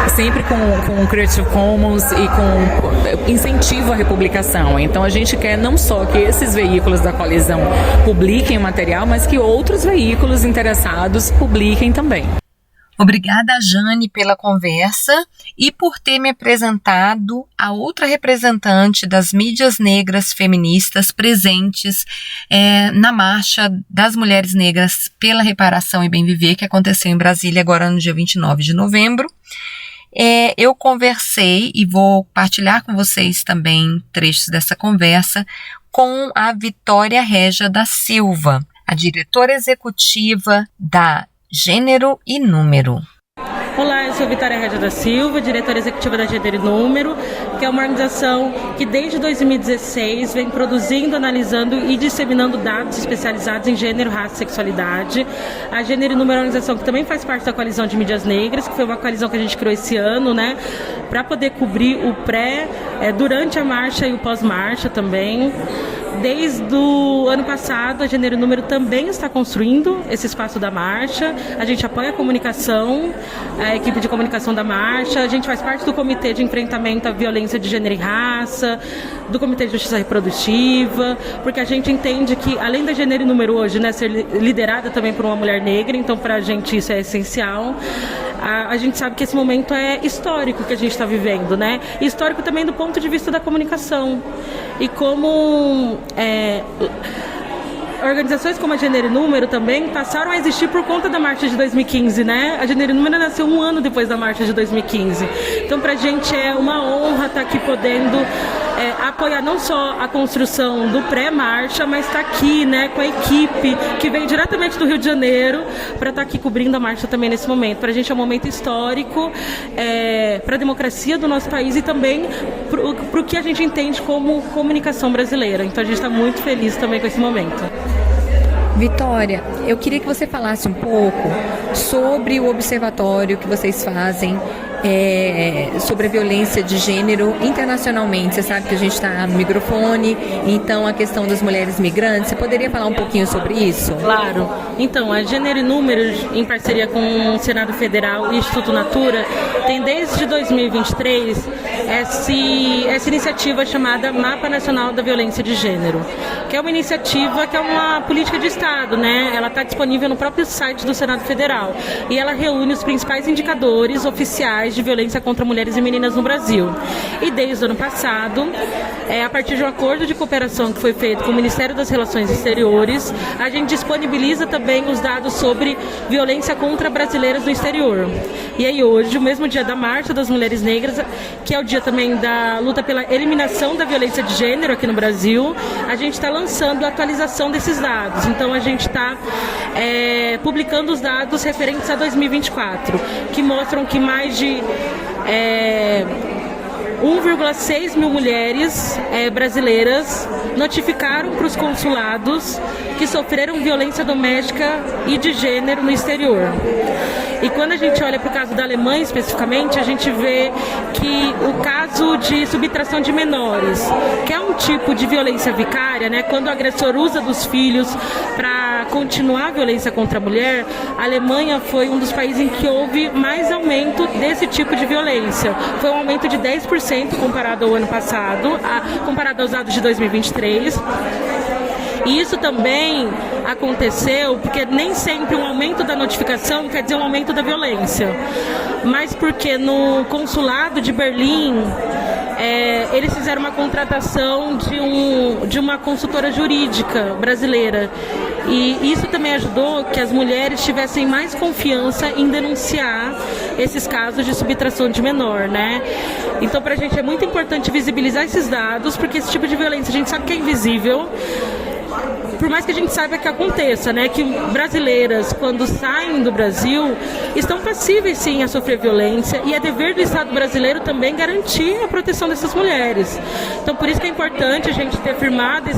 J: sempre com Creative Commons e com incentivo à republicação. Então a gente quer não só que esses veículos da coalizão publiquem o material, mas que outros veículos interessados publiquem também.
A: Obrigada, Jane, pela conversa e por ter me apresentado a outra representante das mídias negras feministas presentes na Marcha das Mulheres Negras pela Reparação e Bem Viver, que aconteceu em Brasília agora no dia 29 de novembro. Eu conversei e vou partilhar com vocês também trechos dessa conversa com a Vitória Régia da Silva, a diretora executiva da Gênero e Número.
K: Olá, eu sou Vitória Régia da Silva, diretora executiva da Gênero e Número, que é uma organização que desde 2016 vem produzindo, analisando e disseminando dados especializados em gênero, raça e sexualidade. A Gênero e Número é uma organização que também faz parte da Coalizão de Mídias Negras, que foi uma coalizão que a gente criou esse ano, né, para poder cobrir o pré, durante a marcha e o pós-marcha também. Desde o ano passado, a Gênero e Número também está construindo esse espaço da marcha. A gente apoia a comunicação, a equipe de comunicação da marcha. A gente faz parte do Comitê de Enfrentamento à Violência de Gênero e Raça, do Comitê de Justiça Reprodutiva, porque a gente entende que, além da Gênero e Número hoje, né, ser liderada também por uma mulher negra, então para a gente isso é essencial. A gente sabe que esse momento é histórico que a gente está vivendo, né? E histórico também do ponto de vista da comunicação. E como organizações como a Gênero e Número também passaram a existir por conta da Marcha de 2015, né? A Gênero e Número nasceu um ano depois da Marcha de 2015. Então, pra gente é uma honra estar aqui podendo apoiar não só a construção do pré-marcha, mas estar aqui, né, com a equipe que veio diretamente do Rio de Janeiro para estar aqui cobrindo a marcha também nesse momento. Pra gente é um momento histórico para a democracia do nosso país e também para o que a gente entende como comunicação brasileira. Então a gente está muito feliz também com esse momento.
A: Vitória, eu queria que você falasse um pouco sobre o observatório que vocês fazem sobre a violência de gênero internacionalmente. Você sabe que a gente está no microfone, então a questão das mulheres migrantes, você poderia falar um pouquinho sobre isso?
K: Claro. Então, a Gênero e Número, em parceria com o Senado Federal e o Instituto Natura, tem desde 2023 essa iniciativa chamada Mapa Nacional da Violência de Gênero, que é uma iniciativa que é uma política de Estado, né? Ela está disponível no próprio site do Senado Federal e ela reúne os principais indicadores oficiais de violência contra mulheres e meninas no Brasil. E desde o ano passado, a partir de um acordo de cooperação que foi feito com o Ministério das Relações Exteriores, a gente disponibiliza também os dados sobre violência contra brasileiras no exterior. E aí hoje, o mesmo dia da Marcha das Mulheres Negras, que é o dia também da luta pela eliminação da violência de gênero aqui no Brasil, a gente está lançando a atualização desses dados. Então a gente está publicando os dados referentes a 2024, que mostram que mais de 1,6 mil mulheres brasileiras notificaram para os consulados que sofreram violência doméstica e de gênero no exterior. E quando a gente olha para o caso da Alemanha especificamente, a gente vê que o caso de subtração de menores, que é um tipo de violência vicária, né, quando o agressor usa dos filhos para continuar a violência contra a mulher, a Alemanha foi um dos países em que houve mais aumento desse tipo de violência. Foi um aumento de 10% comparado ao ano passado, comparado aos dados de 2023. E isso também aconteceu porque nem sempre um aumento da notificação quer dizer um aumento da violência, mas porque no consulado de Berlim eles fizeram uma contratação de uma consultora jurídica brasileira, e isso também ajudou que as mulheres tivessem mais confiança em denunciar esses casos de subtração de menor, né? Então, pra gente é muito importante visibilizar esses dados, porque esse tipo de violência a gente sabe que é invisível, por mais que a gente saiba que aconteça, né, que brasileiras, quando saem do Brasil, estão passíveis sim a sofrer violência, e é dever do Estado brasileiro também garantir a proteção dessas mulheres. Então, por isso que é importante a gente ter firmado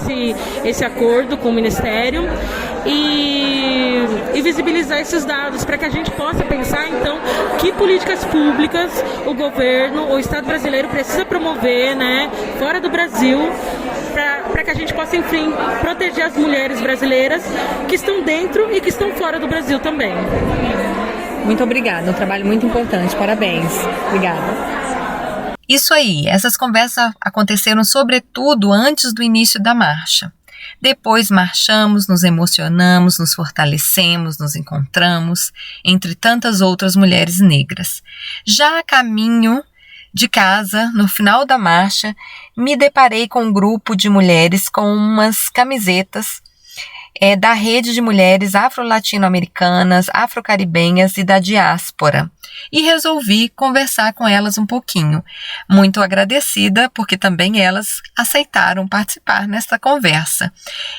K: esse acordo com o Ministério e visibilizar esses dados, para que a gente possa pensar, então, que políticas públicas o governo, o Estado brasileiro precisa promover, né, fora do Brasil, para que a gente possa, enfim, proteger as mulheres brasileiras que estão dentro e que estão fora do Brasil também.
A: Muito obrigada, um trabalho muito importante, parabéns. Obrigada. Isso aí, essas conversas aconteceram sobretudo antes do início da marcha. Depois marchamos, nos emocionamos, nos fortalecemos, nos encontramos, entre tantas outras mulheres negras. Já a caminho de casa, no final da marcha, me deparei com um grupo de mulheres com umas camisetas da rede de mulheres afro-latino-americanas, afro-caribenhas e da diáspora, e resolvi conversar com elas um pouquinho. Muito agradecida, porque também elas aceitaram participar nesta conversa.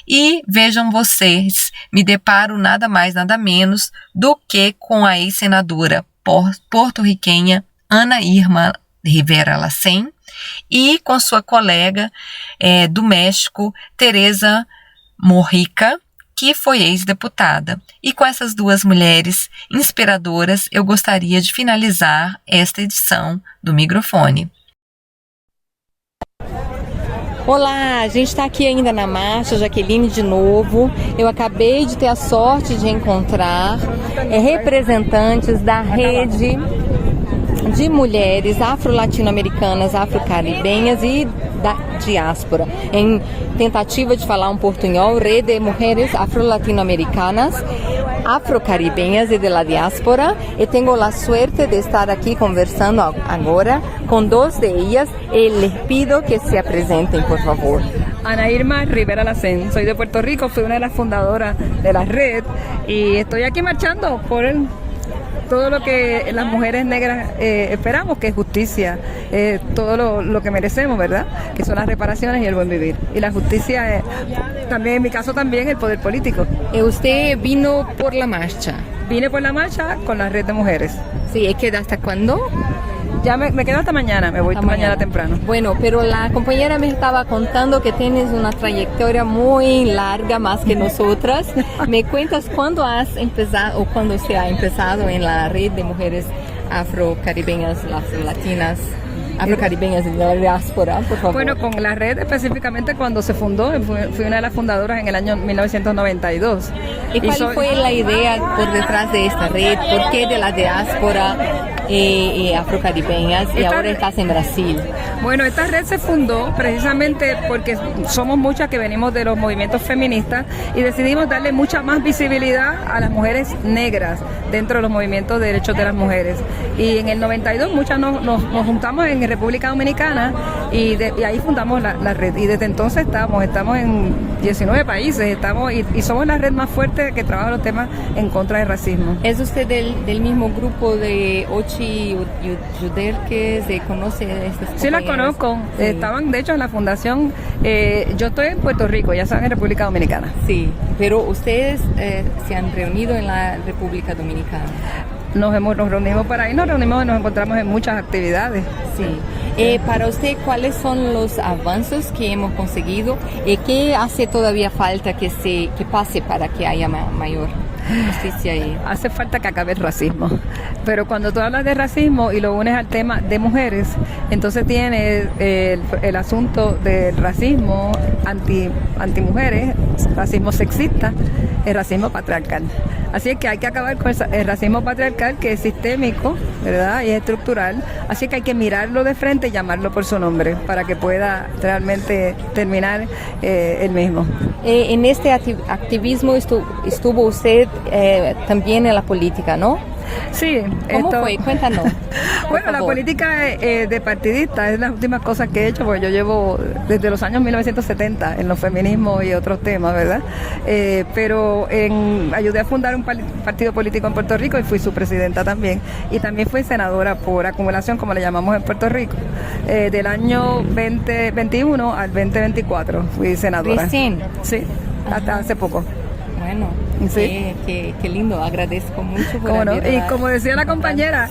A: E vejam vocês, me deparo nada mais, nada menos do que com a ex-senadora porto-riquenha Ana Irma Rivera Lacen e com sua colega do México, Teresa Morrica, que foi ex-deputada. E com essas duas mulheres inspiradoras, eu gostaria de finalizar esta edição do Microfone. Olá, a gente está aqui ainda na marcha, Jaqueline de novo. Eu acabei de ter a sorte de encontrar representantes da rede de mulheres afro-latino-americanas, afro-caribenhas e da diáspora, em tentativa de falar um portunhol, Rede de Mulheres Afro-Latino-Americanas, Afro-Caribenhas e de la diáspora, e tenho a suerte de estar aqui conversando agora com duas de ellas, e les pido que se apresentem, por favor.
L: Ana Irma Rivera Lacen, soy de Puerto Rico, fui una de las fundadoras de la red y estoy aquí marchando por todo lo que las mujeres negras esperamos, que es justicia, todo lo que merecemos, ¿verdad? Que son las reparaciones y el buen vivir. Y la justicia, también en mi caso también el poder político.
A: ¿Usted vino por la marcha?
L: Vine por la marcha con la red de mujeres.
A: Sí, ¿queda hasta cuándo?
L: Ya me quedo hasta mañana, me voy mañana temprano.
A: Bueno, pero la compañera me estaba contando que tienes una trayectoria muy larga, más que nosotras. ¿Me cuentas cuándo has empezado o cuándo se ha empezado en la red de mujeres afro-caribeñas, latinas, afro-caribeñas y de la diáspora, por favor?
L: Bueno, con la red específicamente cuando se fundó, fui una de las fundadoras en el año 1992.
A: ¿Y cuál fue la idea por detrás de esta red? ¿Por qué de la diáspora afro-caribeñas y ahora estás en Brasil?
L: Bueno, esta red se fundó precisamente porque somos muchas que venimos de los movimientos feministas y decidimos darle mucha más visibilidad a las mujeres negras dentro de los movimientos de derechos de las mujeres. Y en el 92 muchas nos juntamos en República Dominicana y ahí fundamos la red. Y desde entonces estamos en 19 países y somos la red más fuerte que trabaja los temas en contra del racismo.
A: ¿Es usted del mismo grupo de Ochi Yuderque? ¿Se conoce estas compañeras?
L: Sí, las conozco. Sí. Estaban, de hecho, en la fundación. Yo estoy en Puerto Rico, ya saben, en República Dominicana.
A: Sí, pero ustedes se han reunido en la República Dominicana.
L: Nos reunimos para ahí, nos encontramos en muchas actividades.
A: Sí. Para usted, ¿cuáles son los avances que hemos conseguido? ¿Qué hace todavía falta que pase para que haya mayor justicia ahí?
L: Hace falta que acabe el racismo. Pero cuando tú hablas de racismo y lo unes al tema de mujeres, entonces tienes el asunto del racismo anti-mujeres, racismo sexista, el racismo patriarcal. Así es que hay que acabar con el racismo patriarcal, que es sistémico, ¿verdad? Y es estructural. Así que hay que mirarlo de frente y llamarlo por su nombre para que pueda realmente terminar el mismo.
A: En este activismo estuvo usted también en la política, ¿no?
L: Sí.
A: ¿Cómo fue? Cuéntanos.
L: Bueno, la política de partidista es las últimas cosas que he hecho, porque yo llevo desde los años 1970 en los feminismos y otros temas, ¿verdad? Pero ayudé a fundar un partido político en Puerto Rico y fui su presidenta también. Y también fui senadora por acumulación, como le llamamos en Puerto Rico. Del año 2021 al 2024 fui senadora.
A: ¿Recién?
L: Sí, hasta hace poco.
A: Bueno, sí. Qué lindo, agradezco mucho por
L: Y como decía la compañera,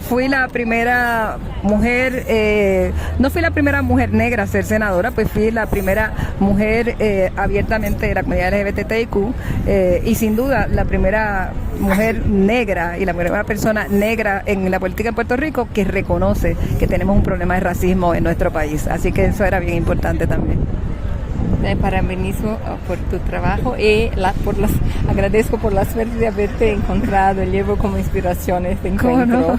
L: fui la primera mujer, no fui la primera mujer negra a ser senadora, pues fui la primera mujer abiertamente de la comunidad LGBTIQ y sin duda la primera mujer negra y la primera persona negra en la política en Puerto Rico que reconoce que tenemos un problema de racismo en nuestro país. Así que eso era bien importante también.
A: Parabéns por tu trabajo y agradezco por la suerte de haberte encontrado. Llevo como inspiración este encuentro.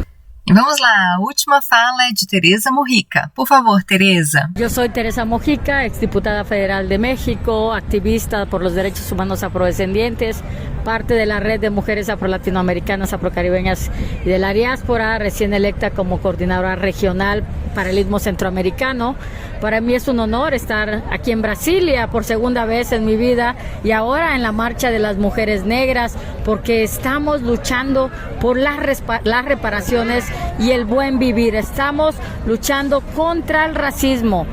A: Vamos lá, a última fala é de Teresa Mojica. Por favor, Teresa.
M: Yo soy Teresa Mojica, exdiputada federal de México, activista por los derechos humanos afrodescendientes, parte de la red de mujeres afro-latinoamericanas, afrocaribeñas y de la diáspora, recién electa como coordinadora regional para el Istmo Centroamericano. Para mí es un honor estar aquí en Brasilia por segunda vez en mi vida y ahora en la Marcha de las Mujeres Negras, porque estamos luchando por las reparaciones y el buen vivir. Estamos luchando contra el racismo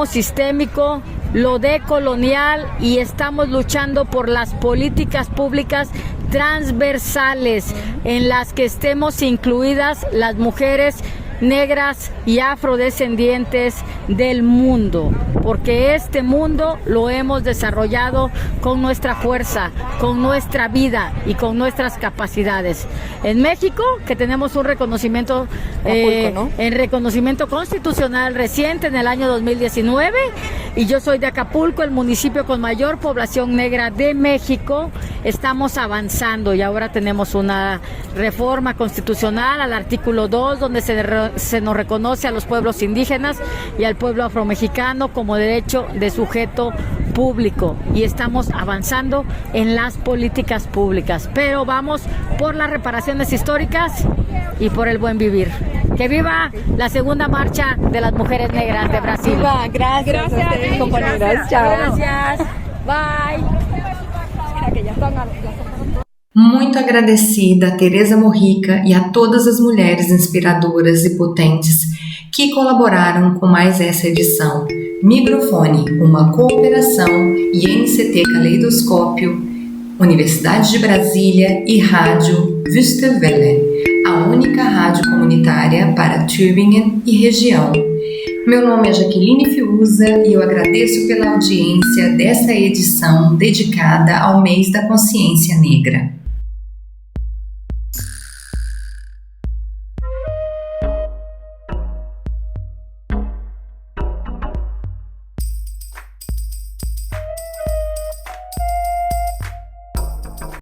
M: sistémico, lo decolonial, y estamos luchando por las políticas públicas transversales en las que estemos incluidas las mujeres negras y afrodescendientes del mundo, porque este mundo lo hemos desarrollado con nuestra fuerza, con nuestra vida y con nuestras capacidades. En México, que tenemos un reconocimiento, en reconocimiento constitucional reciente en el año 2019, y yo soy de Acapulco, el municipio con mayor población negra de México. Estamos avanzando y ahora tenemos una reforma constitucional al artículo 2, donde se nos reconoce a los pueblos indígenas y al pueblo afromexicano como derecho de sujeto público, y estamos avanzando en las políticas públicas, pero vamos por las reparaciones históricas y por el buen vivir. ¡Que viva la segunda marcha de las mujeres negras de Brasil!
A: ¡Viva! Gracias a ustedes, compañeras. Chao.
M: Gracias. Bye.
A: Muito agradecida a Teresa Mojica e a todas as mulheres inspiradoras e potentes que colaboraram com mais essa edição. Migrofone, uma cooperação, INCT Caleidoscópio, Universidade de Brasília e Rádio Wüste Welle, a única rádio comunitária para Tübingen e região. Meu nome é Jaqueline Fiuza e eu agradeço pela audiência dessa edição dedicada ao mês da consciência negra.